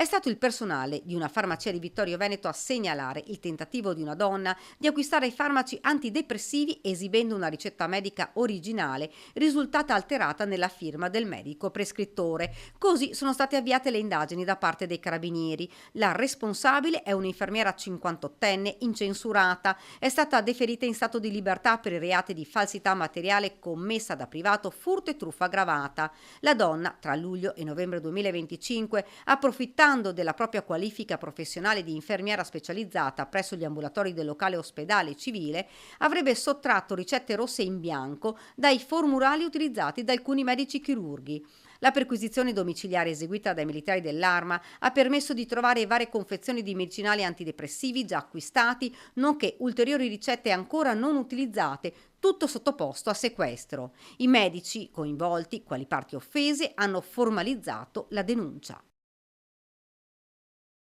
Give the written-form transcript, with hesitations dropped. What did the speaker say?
È stato il personale di una farmacia di Vittorio Veneto a segnalare il tentativo di una donna di acquistare i farmaci antidepressivi esibendo una ricetta medica originale risultata alterata nella firma del medico prescrittore. Così sono state avviate le indagini da parte dei carabinieri. La responsabile è un'infermiera 58enne incensurata. È stata deferita in stato di libertà per i reati di falsità materiale commessa da privato, furto e truffa aggravata. La donna, tra luglio e novembre 2025, approfittando della propria qualifica professionale di infermiera specializzata presso gli ambulatori del locale ospedale civile, avrebbe sottratto ricette rosse in bianco dai formulari utilizzati da alcuni medici chirurghi. La perquisizione domiciliare eseguita dai militari dell'Arma ha permesso di trovare varie confezioni di medicinali antidepressivi già acquistati, nonché ulteriori ricette ancora non utilizzate, tutto sottoposto a sequestro. I medici coinvolti, quali parti offese, hanno formalizzato la denuncia.